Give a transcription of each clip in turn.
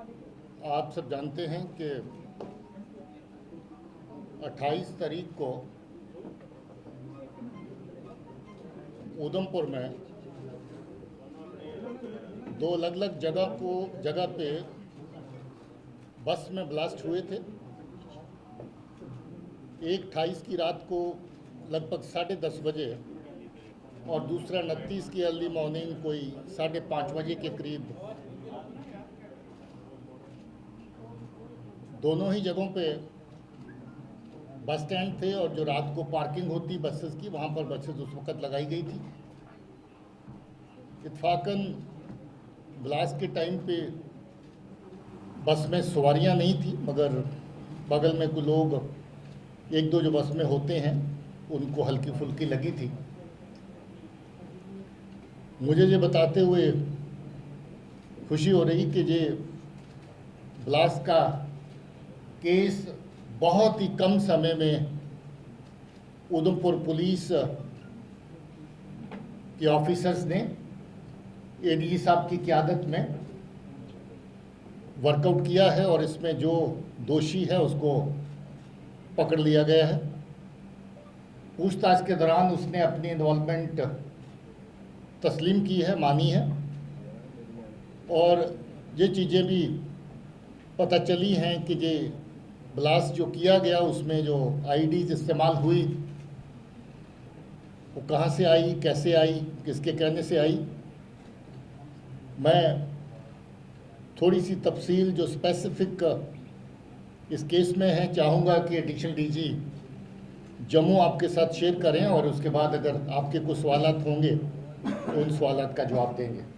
आप सब जानते हैं कि 28 तारीख को उधमपुर में दो अलग अलग जगह पे बस में ब्लास्ट हुए थे। एक 28 की रात को लगभग 10:30 बजे और दूसरा 29 की अर्ली मॉर्निंग कोई 5:30 बजे के करीब। दोनों ही जगहों पे बस स्टैंड थे और जो रात को पार्किंग होती बसेस की, वहाँ पर बसेस उस वक़्त लगाई गई थी। इत्फाकन ब्लास्ट के टाइम पे बस में सवारियाँ नहीं थी, मगर बगल में कुछ लोग, एक दो जो बस में होते हैं, उनको हल्की फुल्की लगी थी। मुझे ये बताते हुए खुशी हो रही कि ये ब्लास्ट का केस बहुत ही कम समय में उधमपुर पुलिस के ऑफिसर्स ने एडीजी साहब की क़यादत में वर्कआउट किया है और इसमें जो दोषी है उसको पकड़ लिया गया है। पूछताछ के दौरान उसने अपनी इन्वॉल्वमेंट तस्लीम की है, मानी है, और ये चीज़ें भी पता चली हैं कि ये ब्लास्ट जो किया गया उसमें जो आईडीज़ इस्तेमाल हुई वो कहाँ से आई, कैसे आई, किसके कहने से आई। मैं थोड़ी सी तफसील जो स्पेसिफिक इस केस में है चाहूँगा कि एडिशनल डीजी जम्मू आपके साथ शेयर करें, और उसके बाद अगर आपके कुछ सवालात होंगे तो उन सवालात का जवाब देंगे।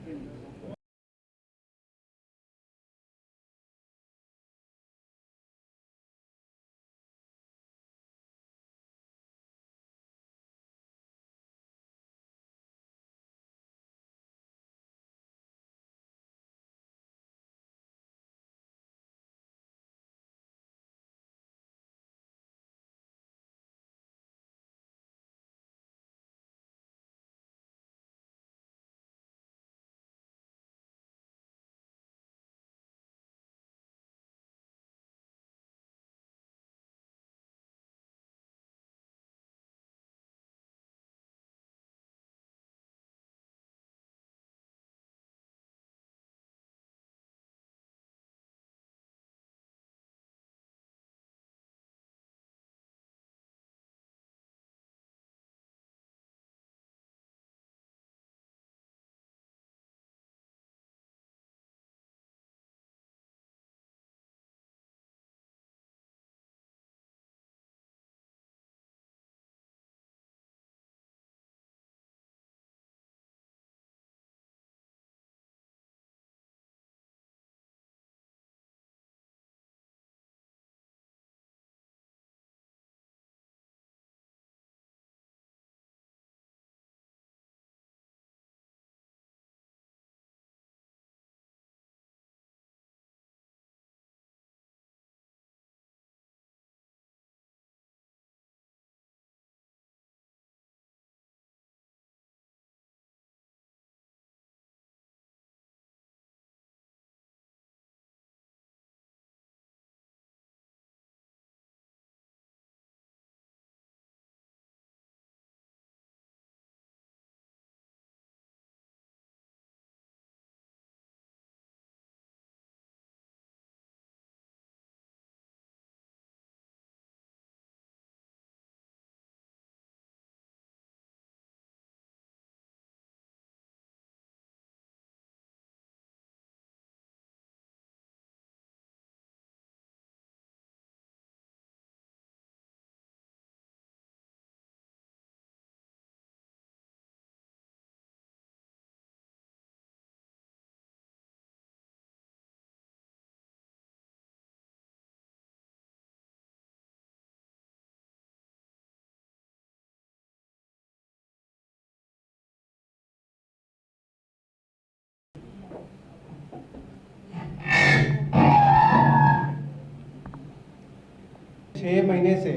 छह महीने से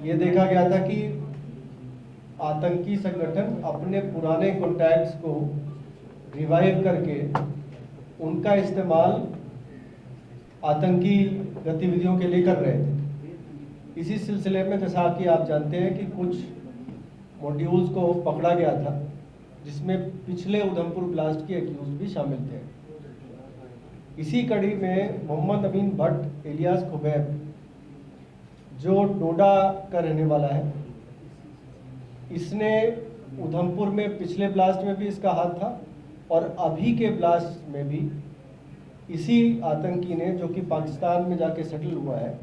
ये देखा गया था कि आतंकी संगठन अपने पुराने कॉन्टैक्ट्स को रिवाइव करके उनका इस्तेमाल आतंकी गतिविधियों के लिए कर रहे थे। इसी सिलसिले में जैसा कि आप जानते हैं कि कुछ मॉड्यूल्स को पकड़ा गया था, जिसमें पिछले उधमपुर ब्लास्ट के एक्यूज भी शामिल थे। इसी कड़ी में मोहम्मद अमीन भट्ट इलियास खुबैब, जो डोडा का रहने वाला है, इसने उधमपुर में पिछले ब्लास्ट में भी इसका हाथ था और अभी के ब्लास्ट में भी इसी आतंकी ने, जो कि पाकिस्तान में जाके सेटल हुआ है,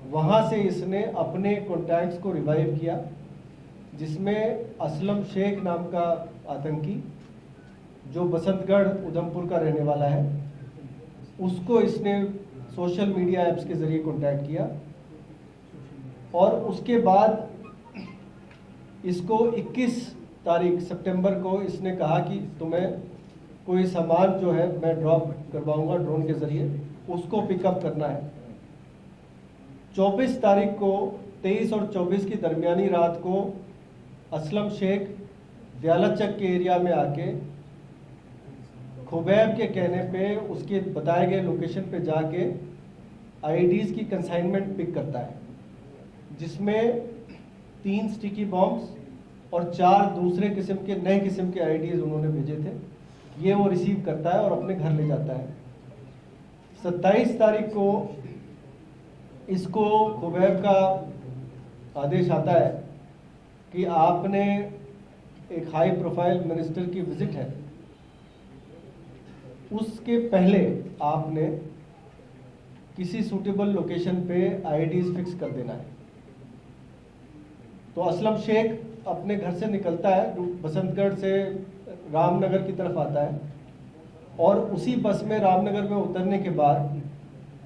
वहाँ से इसने अपने कॉन्टैक्ट्स को रिवाइव किया, जिसमें असलम शेख नाम का आतंकी, जो बसंतगढ़ उधमपुर का रहने वाला है, उसको इसने सोशल मीडिया ऐप्स के ज़रिए कॉन्टैक्ट किया और उसके बाद इसको 21 तारीख सितंबर को इसने कहा कि तुम्हें कोई सामान जो है मैं ड्रॉप करवाऊंगा ड्रोन के ज़रिए, उसको पिकअप करना है। 24 तारीख को 23 और 24 की दरमियानी रात को असलम शेख दयालचक के एरिया में आके खुबैब के कहने पे उसके बताए गए लोकेशन पे जाके आईडीज़ की कंसाइनमेंट पिक करता है, जिसमें 3 स्टिकी बॉम्ब्स और 4 दूसरे किस्म के नए किस्म के आईडीज़ उन्होंने भेजे थे। ये वो रिसीव करता है और अपने घर ले जाता है। 27 तारीख को इसको खुबैब का आदेश आता है कि आपने एक हाई प्रोफाइल मिनिस्टर की विजिट है, उसके पहले आपने किसी सूटेबल लोकेशन पे आईडीज़ फिक्स कर देना है। तो असलम शेख अपने घर से निकलता है, बसंतगढ़ से रामनगर की तरफ आता है और उसी बस में रामनगर में उतरने के बाद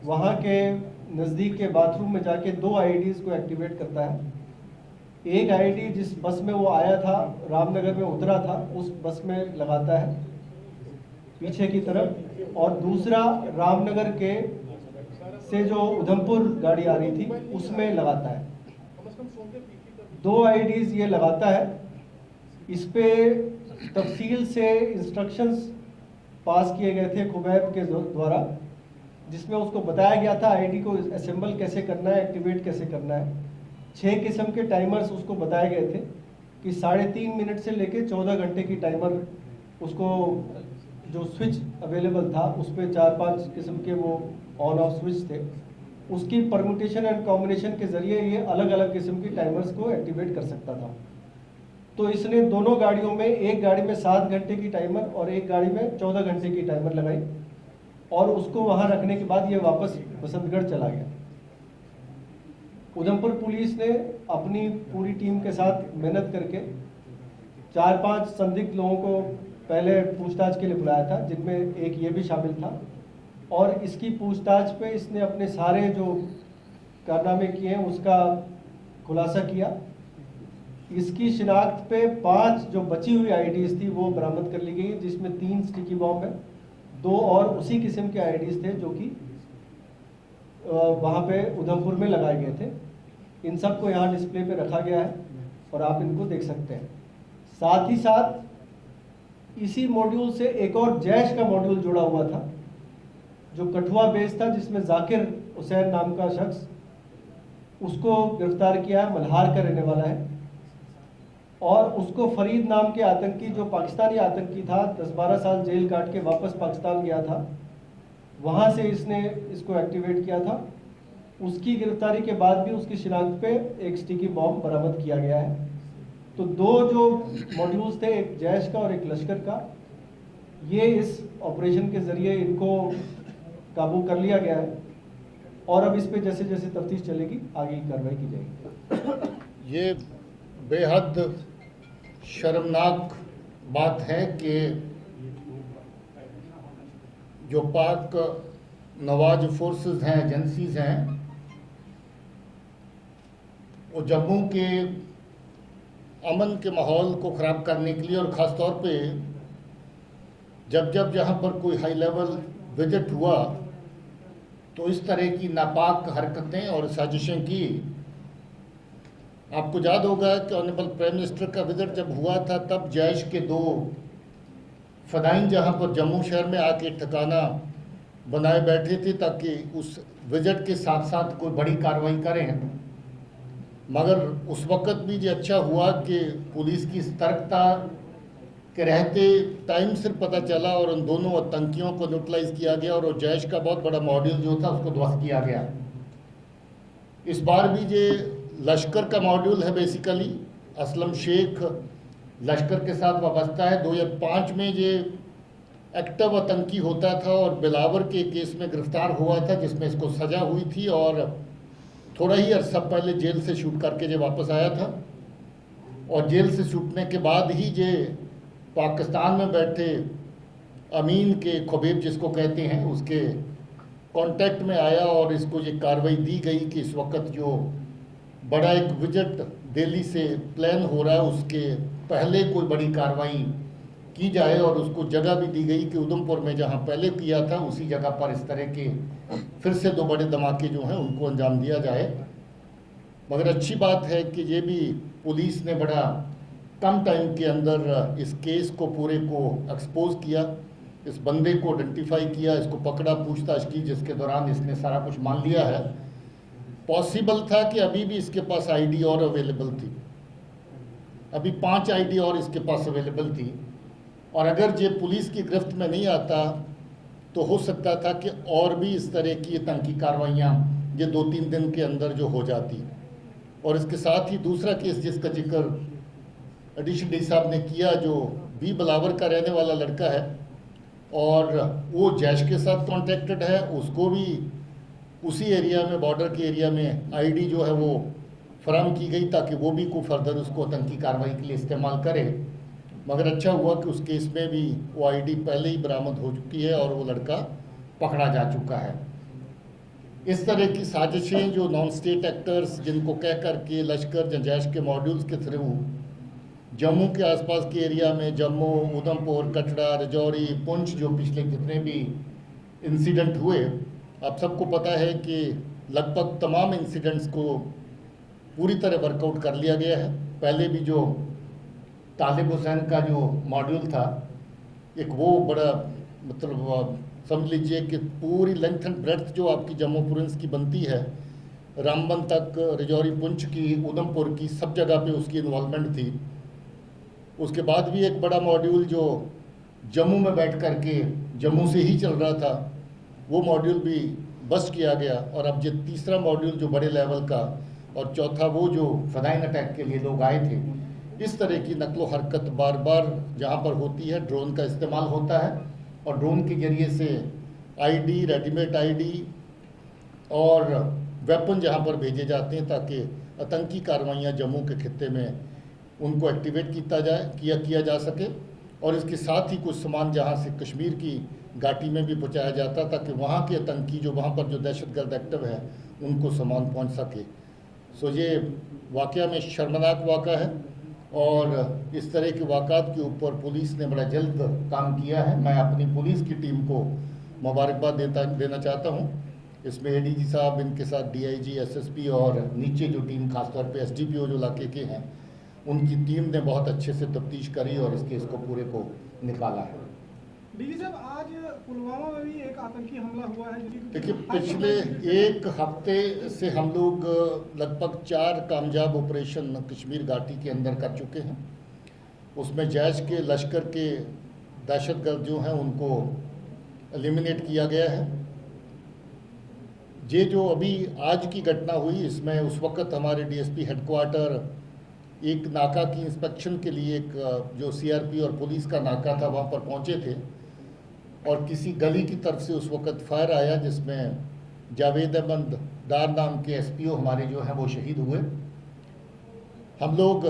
वहाँ के नज़दीक के बाथरूम में जाके 2 आईडीज़ को एक्टिवेट करता है। एक आईडी जिस बस में वो आया था, रामनगर में उतरा था, उस बस में लगाता है पीछे की तरफ, और दूसरा रामनगर के से जो उधमपुर गाड़ी आ रही थी उसमें लगाता है। 2 आईडीज़ ये लगाता है। इस पे तफसील से इंस्ट्रक्शंस पास किए गए थे खुबैब के द्वारा, जिसमें उसको बताया गया था आईडी को असेंबल कैसे करना है, एक्टिवेट कैसे करना है। 6 किस्म के टाइमर्स उसको बताए गए थे कि 3.5 मिनट से लेके 14 घंटे की टाइमर उसको, जो स्विच अवेलेबल था उस पर 4-5 किस्म के वो ऑन ऑफ स्विच थे, उसकी परम्यूटेशन एंड कॉम्बिनेशन के ज़रिए ये अलग अलग किस्म की टाइमर्स को एक्टिवेट कर सकता था। तो इसने दोनों गाड़ियों में, एक गाड़ी में 7 घंटे की टाइमर और एक गाड़ी में 14 घंटे की टाइमर लगाई और उसको वहाँ रखने के बाद ये वापस बसंतगढ़ चला गया। उधमपुर पुलिस ने अपनी पूरी टीम के साथ मेहनत करके 4-5 संदिग्ध लोगों को पहले पूछताछ के लिए बुलाया था, जिनमें एक ये भी शामिल था, और इसकी पूछताछ पे इसने अपने सारे जो कारनामे किए हैं उसका खुलासा किया। इसकी शिनाख्त पे 5 जो बची हुई आईडीज़ थी वो बरामद कर ली गई, जिसमें 3 स्टिकी बॉम्ब है, 2 और उसी किस्म के आईडीज़ थे जो कि वहाँ पे उधमपुर में लगाए गए थे। इन सब को यहाँ डिस्प्ले पे रखा गया है और आप इनको देख सकते हैं। साथ ही साथ इसी मॉड्यूल से एक और जैश का मॉड्यूल जुड़ा हुआ था, जो कठुआ बेस था, जिसमें जाकिर हुसैन नाम का शख्स, उसको गिरफ्तार किया है, मल्हार का रहने वाला है, और उसको फरीद नाम के आतंकी, जो पाकिस्तानी आतंकी था, 10-12 साल जेल काट के वापस पाकिस्तान गया था, वहाँ से इसने इसको एक्टिवेट किया था। उसकी गिरफ्तारी के बाद भी उसकी शिनाख्त पे एक स्टिकी बॉम्ब बरामद किया गया है। तो 2 जो मॉड्यूल्स थे, एक जैश का और एक लश्कर का, ये इस ऑपरेशन के ज़रिए इनको काबू कर लिया गया है और अब इस पे जैसे जैसे तफ्तीश चलेगी आगे की कार्रवाई की जाएगी। ये बेहद शर्मनाक बात है कि जो पाक नवाज फोर्सेस हैं, एजेंसीज हैं, वो जम्मू के अमन के माहौल को ख़राब करने के लिए, और ख़ास तौर पे जब जब जहाँ पर कोई हाई लेवल विजिट हुआ तो इस तरह की नापाक हरकतें और साजिशें की। आपको याद होगा कि ऑनरेबल प्राइम मिनिस्टर का विजिट जब हुआ था, तब जैश के 2 फदाइन जहाँ पर जम्मू शहर में आके ठिकाना बनाए बैठे थे ताकि उस विजिट के साथ साथ कोई बड़ी कार्रवाई करें, मगर उस वक़्त भी ये अच्छा हुआ कि पुलिस की सतर्कता के रहते टाइम सिर पता चला और उन दोनों आतंकियों को न्यूट्रलाइज किया गया और जैश का बहुत बड़ा मॉड्यूल जो था उसको ध्वस्त किया गया। इस बार भी ये लश्कर का मॉड्यूल है, बेसिकली असलम शेख लश्कर के साथ वाबस्ता है। 2005 में ये एक्टिव आतंकी होता था और बिलावर के केस में गिरफ्तार हुआ था जिसमें इसको सज़ा हुई थी और थोड़ा ही अरसा पहले जेल से शूट करके ये वापस आया था। और जेल से छूटने के बाद ही ये पाकिस्तान में बैठे अमीन के खुबैब जिसको कहते हैं उसके कांटेक्ट में आया और इसको ये कार्रवाई दी गई कि इस वक्त जो बड़ा एक विजिट दिल्ली से प्लान हो रहा है उसके पहले कोई बड़ी कार्रवाई की जाए और उसको जगह भी दी गई कि उधमपुर में जहां पहले किया था उसी जगह पर इस तरह के फिर से 2 बड़े धमाके जो हैं उनको अंजाम दिया जाए। मगर अच्छी बात है कि ये भी पुलिस ने बड़ा कम टाइम के अंदर इस केस को पूरे को एक्सपोज किया, इस बंदे को आइडेंटिफाई किया, इसको पकड़ा, पूछताछ की, जिसके दौरान इसने सारा कुछ मान लिया है। पॉसिबल था कि अभी भी इसके पास आईडी और अवेलेबल थी, अभी 5 आईडी और इसके पास अवेलेबल थी और अगर ये पुलिस की गिरफ्त में नहीं आता तो हो सकता था कि और भी इस तरह की आतंकी कार्रवाइयाँ ये 2-3 दिन के अंदर जो हो जाती। और इसके साथ ही दूसरा केस जिसका जिक्र एडिशन डी साहब ने किया, जो बी बिलावर का रहने वाला लड़का है और वो जैश के साथ कॉन्टेक्टेड है, उसको भी उसी एरिया में, बॉर्डर के एरिया में आईडी जो है वो फराहम की गई ताकि वो भी को फर्दर उसको आतंकी कार्रवाई के लिए इस्तेमाल करे। मगर अच्छा हुआ कि उस केस में भी वो आईडी पहले ही बरामद हो चुकी है और वो लड़का पकड़ा जा चुका है। इस तरह की साजिशें जो नॉन स्टेट एक्टर्स जिनको कह कर के लश्कर या जैश के मॉड्यूल्स के थ्रू जम्मू के आसपास के एरिया में, जम्मू, उधमपुर, कटरा, राजौरी, पुंछ, जो पिछले जितने भी इंसिडेंट हुए, आप सबको पता है कि लगभग तमाम इंसिडेंट्स को पूरी तरह वर्कआउट कर लिया गया है। पहले भी जो तालिब हुसैन का जो मॉड्यूल था, एक वो बड़ा मतलब समझ लीजिए कि पूरी लेंथ एंड ब्रेड्थ जो आपकी जम्मू प्रोविंस की बनती है, रामबन तक, राजौरी, पुंछ की, उधमपुर की, सब जगह पे उसकी इन्वॉल्वमेंट थी। उसके बाद भी एक बड़ा मॉड्यूल जो जम्मू में बैठ कर के जम्मू से ही चल रहा था, वो मॉड्यूल भी बस्ट किया गया। और अब ये तीसरा मॉड्यूल जो बड़े लेवल का और चौथा वो जो फदाइन अटैक के लिए लोग आए थे, इस तरह की नकलो हरकत बार बार जहाँ पर होती है, ड्रोन का इस्तेमाल होता है और ड्रोन के ज़रिए से आईडी, रेडीमेड आईडी और वेपन जहाँ पर भेजे जाते हैं ताकि आतंकी कार्रवाइयाँ जम्मू के खित्ते में उनको एक्टिवेट किया जा सके। और इसके साथ ही कुछ सामान जहाँ से कश्मीर की घाटी में भी पहुँचाया जाता ताकि वहाँ के आतंकी जो वहाँ पर जो दहशतगर्द एक्टिव है उनको सामान पहुँच सके। सो ये वाक़या में शर्मनाक वाक़ा है और इस तरह के वाक़ात के ऊपर पुलिस ने बड़ा जल्द काम किया है। मैं अपनी पुलिस की टीम को मुबारकबाद देना चाहता हूँ। इसमें एडीजी साहब, इनके साथ डीआईजी, एसएसपी और नीचे जो टीम खासतौर पे एसडीपीओ जो इलाके के हैं, उनकी टीम ने बहुत अच्छे से तफ्तीश करी और इस केस को पूरे को निकाला है। डीजी साहब, आज पुलवामा में भी एक आतंकी हमला हुआ है। देखिए, पिछले एक हफ्ते से हम लोग लगभग 4 कामयाब ऑपरेशन कश्मीर घाटी के अंदर कर चुके हैं। उसमें जैश के, लश्कर के दहशतगर्द जो हैं उनको एलिमिनेट किया गया है। ये जो अभी आज की घटना हुई, इसमें उस वक्त हमारे डीएसपी हेडक्वार्टर एक नाका की इंस्पेक्शन के लिए एक जो सीआरपी और पुलिस का नाका था वहाँ पर पहुँचे थे और किसी गली की तरफ से उस वक्त फायर आया जिसमें जावेद अहमद डार नाम के एसपीओ हमारे जो हैं वो शहीद हुए। हम लोग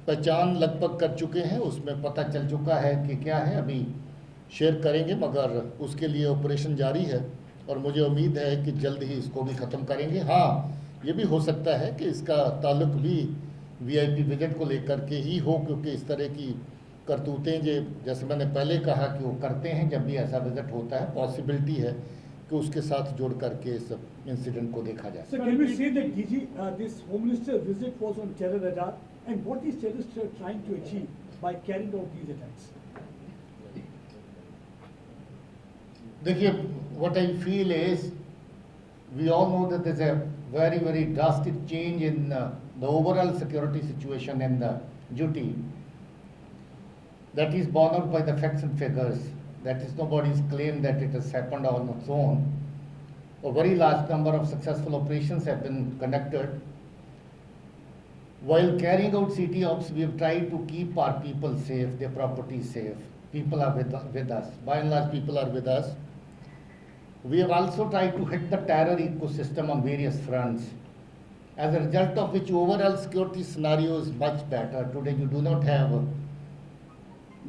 पहचान लगभग कर चुके हैं, उसमें पता चल चुका है कि क्या है, अभी शेयर करेंगे, मगर उसके लिए ऑपरेशन जारी है और मुझे उम्मीद है कि जल्द ही इसको भी ख़त्म करेंगे। हाँ, ये भी हो सकता है कि इसका ताल्लुक भी वीआईपी विजिट को लेकर के ही हो, क्योंकि इस तरह की करतूतें जैसे मैंने पहले कहा कि वो करते हैं जब भी ऐसा विजिट होता है, पॉसिबिलिटी है कि उसके साथ जोड़ करके इस इंसिडेंट को देखा जाए। So can we say that DG, this Home Minister visit was on terror radar, and what is terrorists trying to achieve by carrying out these attacks? देखिए, what I feel is, we all know that there's a very, very drastic change in the overall security situation in the duty. That is borne out by the facts and figures. That is nobody's claim that it has happened on its own. A very large number of successful operations have been conducted. While carrying out CT ops, we have tried to keep our people safe, their property safe. People are with us. By and large, people are with us. We have also tried to hit the terror ecosystem on various fronts. As a result of which, overall security scenario is much better. Today, you do not have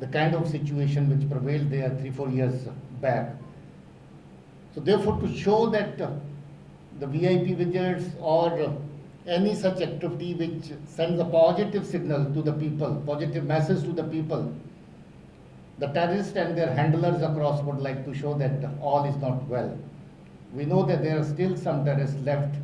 the kind of situation which prevailed there 3-4 years back. So therefore, to show that the VIP visits or any such activity which sends a positive signal to the people, positive message to the people, the terrorists and their handlers across would like to show that all is not well. We know that there are still some terrorists left.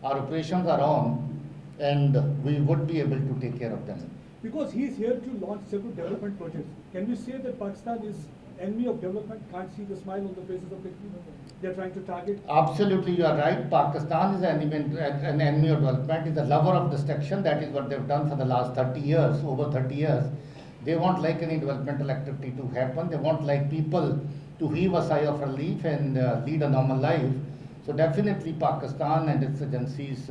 Our operations are on, and we would be able to take care of them. Because he is here to launch several development projects. Can we say that Pakistan is enemy of development? Can't see the smile on the faces of the people they're trying to target? Absolutely, you are right. Pakistan is an enemy of development, is a lover of destruction. That is what they've done for the last 30 years, over 30 years. They won't like any developmental activity to happen. They won't like people to heave a sigh of relief and lead a normal life. So definitely Pakistan and its agencies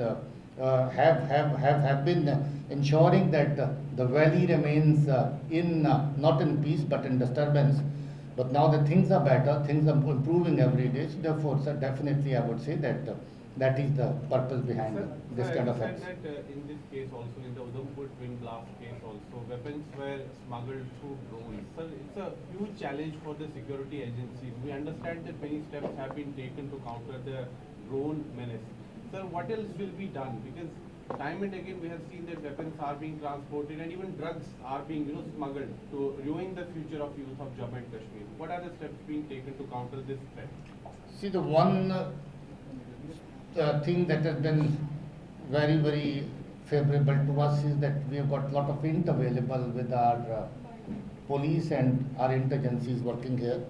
have been ensuring that the valley remains not in peace but in disturbance. But now that things are better, things are improving every day. So therefore, sir, definitely I would say that that is the purpose behind this kind of acts. That in this case also, in the Udhampur twin blast case also, weapons were smuggled through drones. Sir, it's a huge challenge for the security agencies. We understand that many steps have been taken to counter the drone menace. Sir, what else will be done? Because time and again we have seen that weapons are being transported and even drugs are being smuggled to ruin the future of youth of Jammu and Kashmir. What are the steps being taken to counter this threat? See, the one thing that has been very, very favorable to us is that we have got a lot of int available with our police and our agencies working here.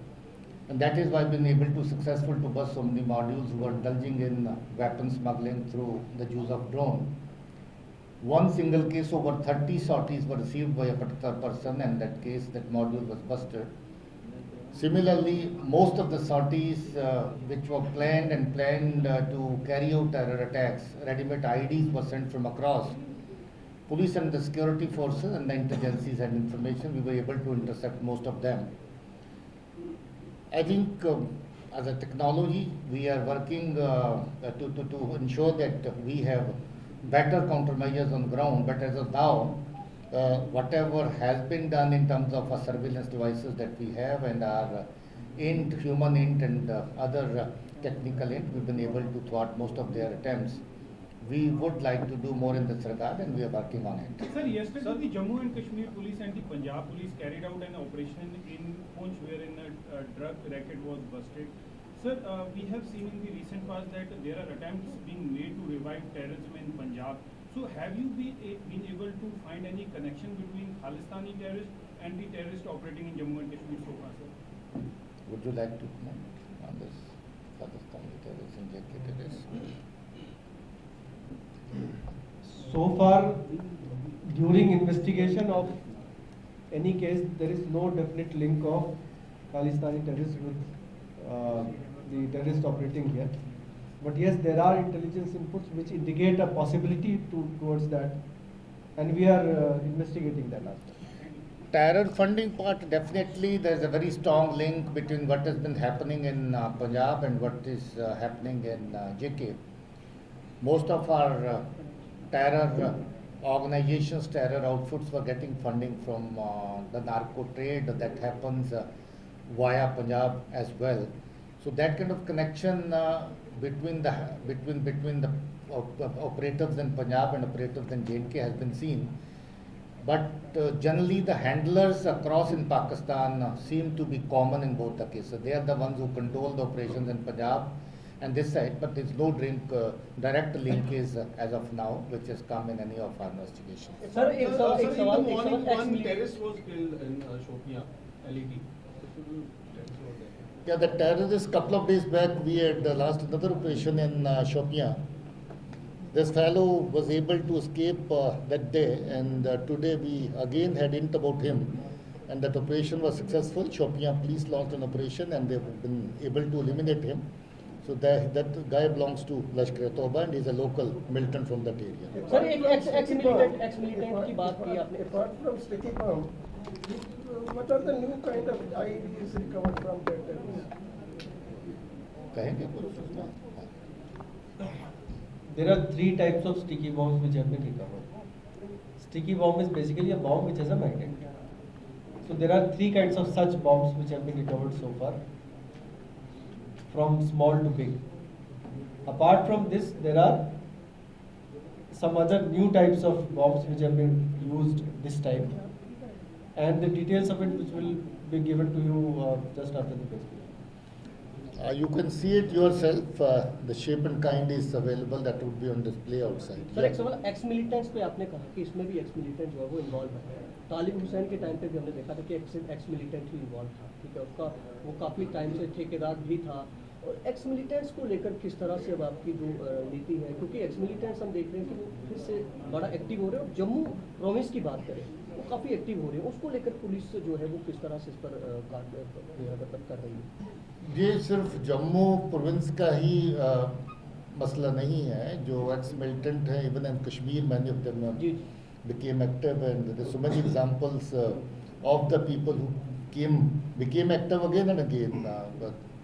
And that is why we've been able to successful to bust so many modules who are indulging in weapon smuggling through the use of drone. One single case, over 30 sorties were received by a particular person, and that case, that module was busted. Similarly, most of the sorties which were planned to carry out terror attacks, ready-made IEDs were sent from across. Police and the security forces and the agencies had information. We were able to intercept most of them. I think as a technology, we are working to ensure that we have better countermeasures on the ground. But as of now, whatever has been done in terms of our surveillance devices that we have and our human int and other technical int, we've been able to thwart most of their attempts. We would like to do more in this regard, and we are working on it. Sir, yesterday the Jammu and Kashmir police and the Punjab police carried out an operation in Poonch wherein a drug racket was busted. Sir, we have seen in the recent past that there are attempts being made to revive terrorism in Punjab. So have you been able to find any connection between Khalistani terrorists and the terrorists operating in Jammu and Kashmir so far, sir? Would you like to comment on this Khalistani terrorists and JK terrorists? So far, during investigation of any case, there is no definite link of Khalistani terrorists with the terrorists operating here. But yes, there are intelligence inputs which indicate a possibility towards that, and we are investigating that aspect. Terror funding part, definitely there is a very strong link between what has been happening in Punjab and what is happening in JK. Most of our terror organizations, terror outfits were getting funding from the narco trade that happens via Punjab as well. So that kind of connection between the operatives in Punjab and operatives in J&K has been seen. But generally the handlers across in Pakistan seem to be common in both the cases. They are the ones who control the operations in Punjab and this side, but there is no direct linkage as of now which has come in any of our investigations. Sir, in the morning, one terrorist was killed in Shopian, LED. Yeah, the terrorists, couple of days back, we had launched another operation in Shopian. This fellow was able to escape that day, and today we again had hint about him, and that operation was successful. Shopian police launched an operation, and they've been able to eliminate him. So that guy belongs to Lashkar-e-Toba, and he's a local militant from that area. Sir एक x militant की बात की आपने Apart from sticky bomb, what are the new kind of IEDs recovered from that terrorist? कहेंगे? There are three types of sticky bombs which have been recovered. Sticky bomb is basically a bomb which has a magnet. So there are three kinds of such bombs which have been recovered so far, from small to big. Apart from this, there are some other new types of bombs which have been used this time, and the details of it which will be given to you just after the press briefing. You can see it yourself. The shape and kind is available. That would be on display outside. Sir एक सवाल x militants पे आपने कहा कि इसमें भी x militant जो है वो इन्वॉल्व है। तालिब हुसैन के टाइम पे भी हमने देखा था कि एक्स मिलिटेंट ही इन्वॉल्व था, ठीक है, उसका वो काफ़ी टाइम से ठेकेदार भी था। और एक्स मिलिटेंट्स को लेकर किस तरह से अब आपकी जो नीति है, क्योंकि एक्स मिलिटेंट्स हम देख रहे हैं कि वो फिर से बड़ा एक्टिव हो रहे हैं, और जम्मू प्रोविंस की बात करें वो काफ़ी एक्टिव हो रहे हैं, उसको लेकर पुलिस जो है वो किस तरह से इस पर कर रही है? ये सिर्फ जम्मू प्रोविंस का ही मसला नहीं है। जो एक्स मिलिटेंट है, even in Kashmir many of them became active, and there's so many examples of the people who became active again and again.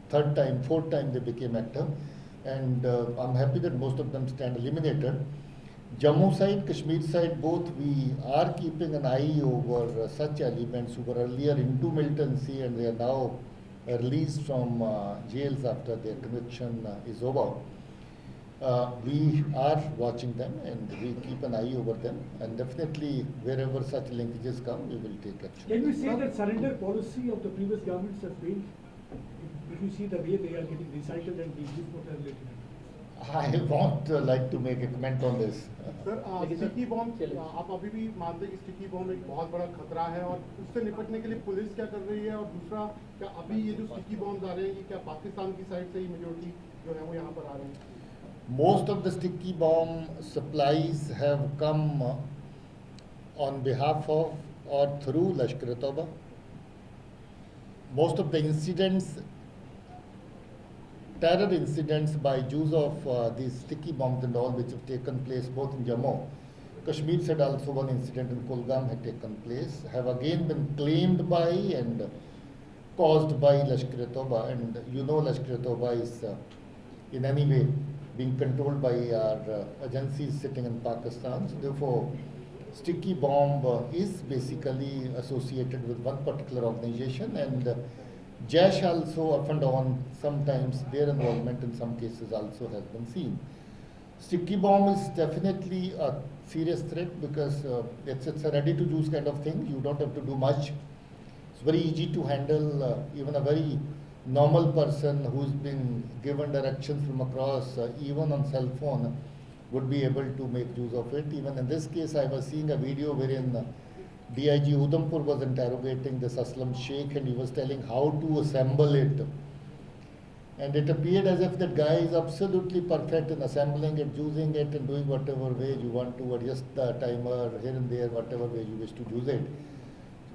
Third time, fourth time they became active, and I'm happy that most of them stand eliminated. Jammu side, Kashmir side, both we are keeping an eye over such elements who were earlier into militancy and they are now released from jails after their conviction is over. We are watching them and we keep an eye over them, and definitely wherever such linkages come, we will take action. Can we say that surrender policy of the previous governments has failed? If you see the way they are getting recycled and being used for terrorism. I won't like to make a comment on this. Sir sticky bomb आप अभी भी मानते हैं कि sticky bomb एक बहुत बड़ा खतरा है, और उससे निपटने के लिए पुलिस क्या कर रही है, और दूसरा क्या अभी ये जो स्टिकी बॉम्ब आ रहे हैं ये क्या पाकिस्तान की साइड से ही मेजोरिटी जो है वो यहाँ पर आ रहे हैं? Most of the sticky bomb supplies have come on behalf of or through Lashkar-e-Toba. Most of the incidents, terror incidents by use of these sticky bombs and all, which have taken place both in Jammu, Kashmir said also one incident in Kulgam had taken place, have again been claimed by and caused by Lashkar-e-Toba, and you know Lashkar-e-Toba is in any way being controlled by our agencies sitting in Pakistan. So therefore, sticky bomb is basically associated with one particular organization, and Jaish also up and on, sometimes their involvement in some cases also has been seen. Sticky bomb is definitely a serious threat because it's a ready to use kind of thing. You don't have to do much. It's very easy to handle. Even a very normal person who's been given directions from across, even on cell phone, would be able to make use of it. Even in this case, I was seeing a video wherein DIG Udhampur was interrogating this Aslam Sheikh, and he was telling how to assemble it. And it appeared as if that guy is absolutely perfect in assembling it, using it, and doing whatever way you want to adjust the timer here and there, whatever way you wish to use it.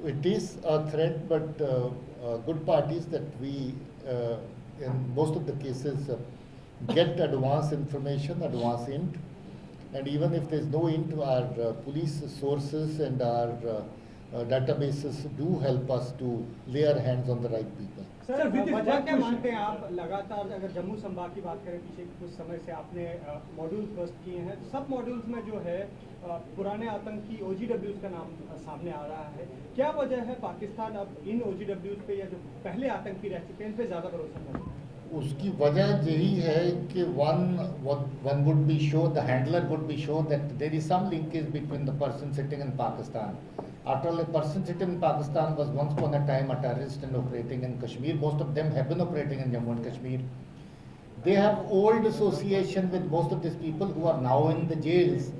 It is a threat, but good parties that we, in most of the cases, get advance information, advance hint, and even if there is no hint, our police sources and our databases do help us to lay our hands on the right people. Sir वजह क्या मानते हैं आप? लगातार अगर जम्मू संभाग की बात करें, पीछे कुछ समय से आपने मॉड्यूल बस्ट किए हैं, सब मॉड्यूल्स में जो है पुराने आतंकी OGWs का नाम सामने आ रहा है। क्या वजह है पाकिस्तान अब इन OGWs पे या जो पहले आतंकी रह चुके हैं इन पे ज़्यादा भरोसा कर रहा है? उसकी वजह यही है कि one would be sure, the handler would be sure that there is some linkage between the person sitting in Pakistan. After all, a person sitting in Pakistan was once upon a time a terrorist and operating in Kashmir. Most of them have been operating in Jammu and Kashmir. They have old association with most of these people who are now in the jails.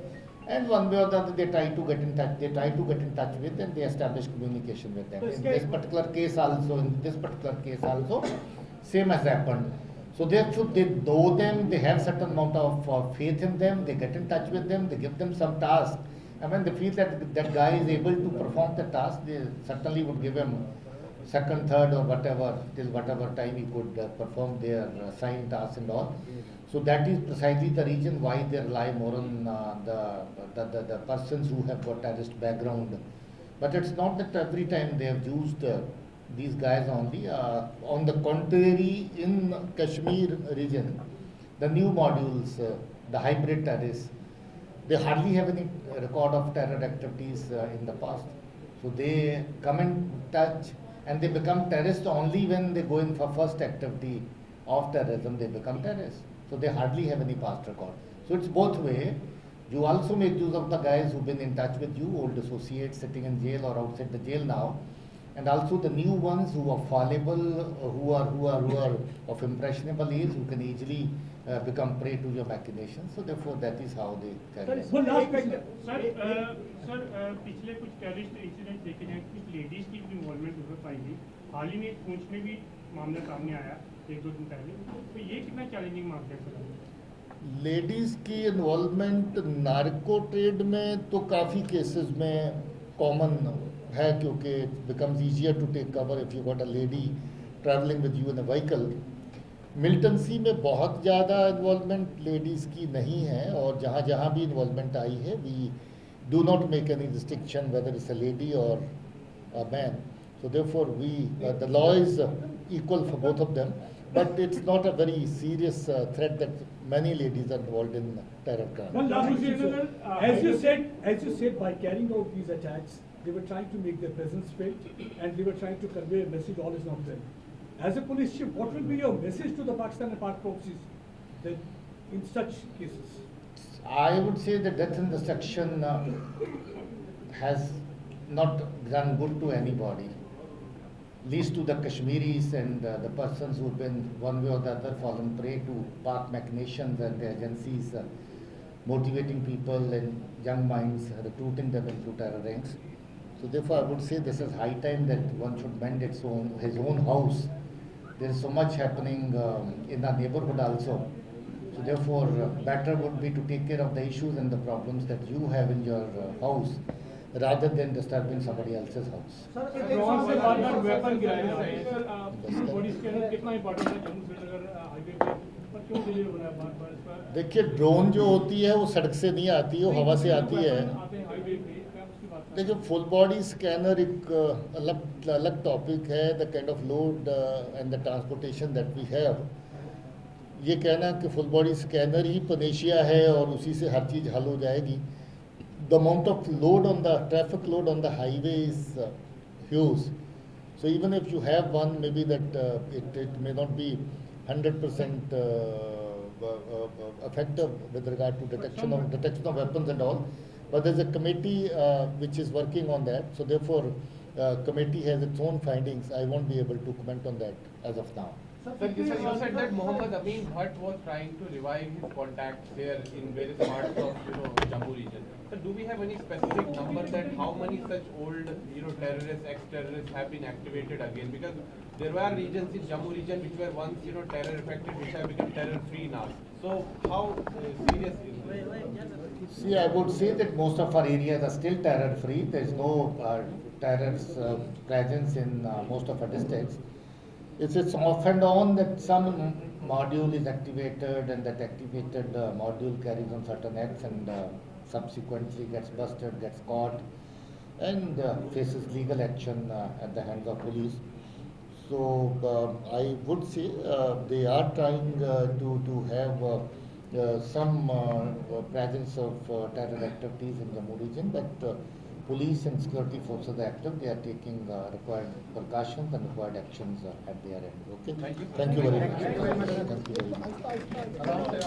And one way or the other, they try to get in touch. They try to get in touch with, and they establish communication with them. In this particular case also, same has happened. So therefore they know them, they have certain amount of faith in them, they get in touch with them, they give them some task. And when they feel that that guy is able to perform the task, they certainly would give him second, third or whatever, till whatever time he could perform their assigned tasks and all. So that is precisely the reason why they rely more on the persons who have got terrorist background. But it's not that every time they have used these guys only. On the contrary, in Kashmir region, the new modules, the hybrid terrorists, they hardly have any record of terror activities in the past. So they come in touch and they become terrorists only when they go in for first activity of terrorism, they become terrorists. So they hardly have any past record. So it's both way. You also make use of the guys who've been in touch with you, old associates sitting in jail or outside the jail now, and also the new ones who are fallible, who are of impressionable age, who can easily become prey to your machinations. So therefore, that is how they carry. One last question. Sir पिछले कुछ terrorist incident देखे जाए कुछ ladies की भी involvement उसमें पाई गई हाल ही में पुंछ में भी मामला सामने आया 1-2 दिन पहले तो ये कितना चैलेंजिंग मामला है लेडीज की इन्वॉल्वमेंट नार्को ट्रेड में तो काफ़ी केसेस में कॉमन है क्योंकि it becomes easier to take cover if you got a lady travelling with you in a vehicle. Militancy में बहुत ज़्यादा इन्वॉल्वमेंट लेडीज़ की नहीं है और जहाँ जहाँ भी इन्वॉल्वमेंट आई है we do not make any distinction whether it's a lady और a man. So therefore, the law is equal for both of them, but it's not a very serious threat that many ladies are involved in terror crime. One last question, sir. As you said, by carrying out these attacks, they were trying to make their presence felt, and they were trying to convey a message: all is not well. As a police chief, what will be your message to the Pakistan and Pak proxies that in such cases? I would say that death and destruction has not done good to anybody. Least to the Kashmiris and the persons who've been one way or the other fallen prey to Pak machinations and the agencies motivating people and young minds, recruiting them into terror ranks. So therefore, I would say this is high time that one should mend his own house. There is so much happening in the neighborhood also. So therefore, better would be to take care of the issues and the problems that you have in your house, rather than disturbing somebody else's house. Drone से बार-बार weapon गिराए जा रहे हैं sir body scanner कितना important है Jammu Srinagar highway पर क्यों डिले हो रहा है बार-बार इसका देखिए ड्रोन जो होती है वो सड़क से नहीं आती है, वो हवा से आती है। आते हैं हाईवे पे क्या उसकी बात देखिए फुल बॉडी स्कैनर एक अलग टॉपिक है। The kind of load and the transportation that we have, ये कहना कि फुल बॉडी स्कैनर ही पनेशिया है और उसी से हर चीज़ हल हो जाएगी। The amount of load on the traffic load on the highway is huge. So even if you have one, maybe that it may not be 100% effective with regard to detection of weapons and all. But there's a committee which is working on that. So therefore, committee has its own findings. I won't be able to comment on that as of now. Sir, you said that Mohammed Amin Bhatt was trying to revive his contacts there in various parts of Jammu region. So do we have any specific number that how many such old terrorists, ex-terrorists have been activated again? Because there were regions in Jammu region which were once terror affected, which have become terror free now. So how serious is this? See, I would say that most of our areas are still terror free. There is no terror presence in most of our districts. It's off and on that some module is activated and that activated module carries on certain acts and subsequently gets busted, gets caught and faces legal action at the hands of police. So I would say they are trying to have some presence of terror activities in Jammu region, but police and security forces are active. They are taking required precautions and required actions at their end. Okay. Thank you very much. Thank you very much.